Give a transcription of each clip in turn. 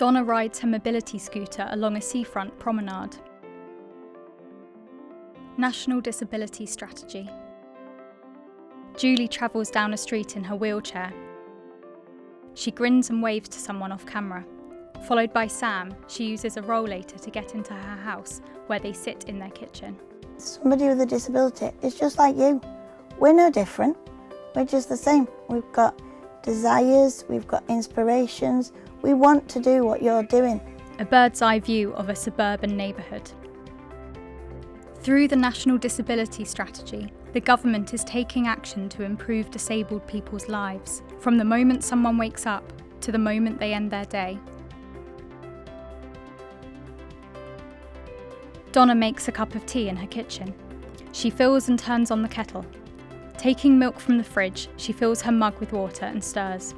Donna rides her mobility scooter along a seafront promenade. National Disability Strategy. Julie travels down a street in her wheelchair. She grins and waves to someone off camera. Followed by Sam, she uses a rollator to get into her house, where they sit in their kitchen. Somebody with a disability is just like you. We're no different. We're just the same. We've got desires, we've got inspirations. We want to do what you're doing. A bird's eye view of a suburban neighbourhood. Through the National Disability Strategy, the government is taking action to improve disabled people's lives, from the moment someone wakes up to the moment they end their day. Donna makes a cup of tea in her kitchen. She fills and turns on the kettle. Taking milk from the fridge, she fills her mug with water and stirs.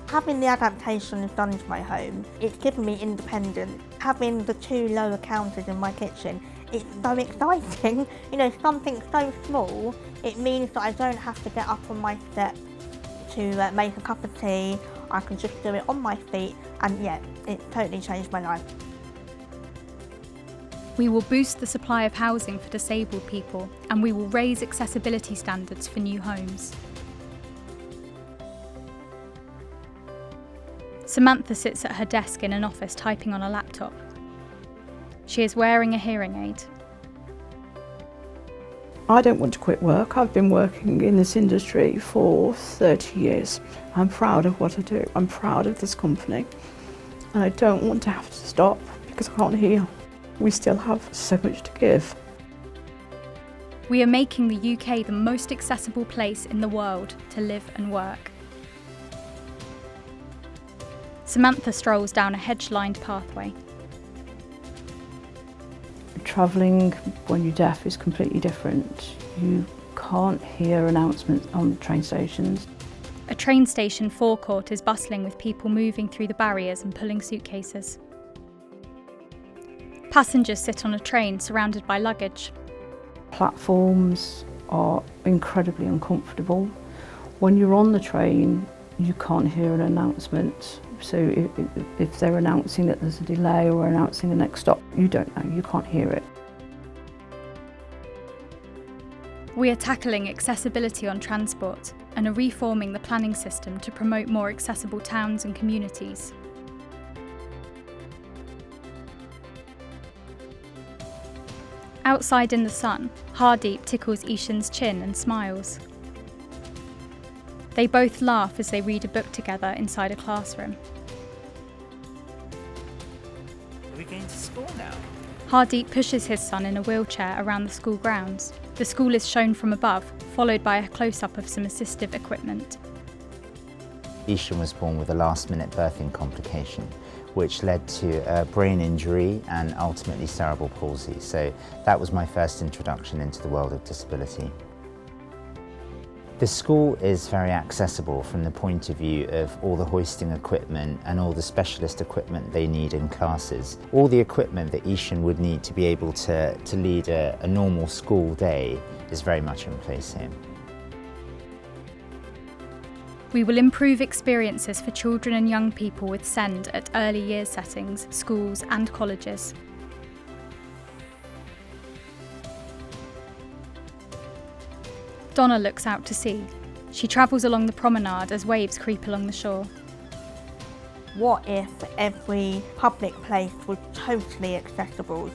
Having the adaptations done to my home, it's given me independence. Having the 2 lower counters in my kitchen, it's so exciting. You know, something so small, it means that I don't have to get up on my steps to make a cup of tea. I can just do it on my feet, and yeah, it's totally changed my life. We will boost the supply of housing for disabled people, and we will raise accessibility standards for new homes. Samantha sits at her desk in an office typing on a laptop. She is wearing a hearing aid. I don't want to quit work. I've been working in this industry for 30 years. I'm proud of what I do. I'm proud of this company. And I don't want to have to stop because I can't hear. We still have so much to give. We are making the UK the most accessible place in the world to live and work. Samantha strolls down a hedge-lined pathway. Travelling when you're deaf is completely different. You can't hear announcements on train stations. A train station forecourt is bustling with people moving through the barriers and pulling suitcases. Passengers sit on a train surrounded by luggage. Platforms are incredibly uncomfortable. When you're on the train, you can't hear an announcement. So if they're announcing that there's a delay or announcing the next stop, you don't know, you can't hear it. We are tackling accessibility on transport and are reforming the planning system to promote more accessible towns and communities. Outside in the sun, Hardeep tickles Ishan's chin and smiles. They both laugh as they read a book together inside a classroom. Are we going to school now? Hardeep pushes his son in a wheelchair around the school grounds. The school is shown from above, followed by a close-up of some assistive equipment. Ishan was born with a last-minute birthing complication, which led to a brain injury and ultimately cerebral palsy. So that was my first introduction into the world of disability. The school is very accessible from the point of view of all the hoisting equipment and all the specialist equipment they need in classes. All the equipment that Ishan would need to be able to lead a normal school day is very much in place here. We will improve experiences for children and young people with SEND at early years settings, schools and colleges. Donna looks out to sea. She travels along the promenade as waves creep along the shore. What if every public place was totally accessible?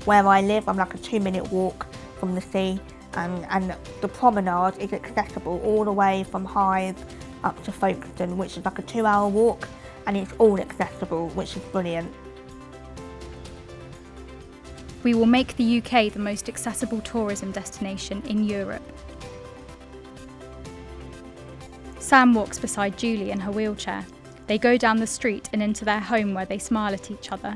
Where I live, I'm like a 2-minute walk from the sea, and the promenade is accessible all the way from Hythe up to Folkestone, which is like a 2-hour walk, and it's all accessible, which is brilliant. We will make the UK the most accessible tourism destination in Europe. Sam walks beside Julie in her wheelchair. They go down the street and into their home where they smile at each other.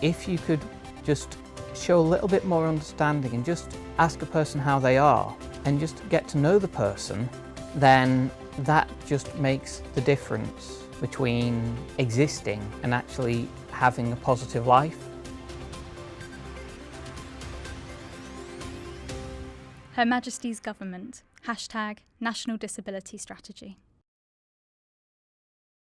If you could just show a little bit more understanding and just ask a person how they are and just get to know the person, then that just makes the difference between existing and actually having a positive life. Her Majesty's Government, #National Disability Strategy.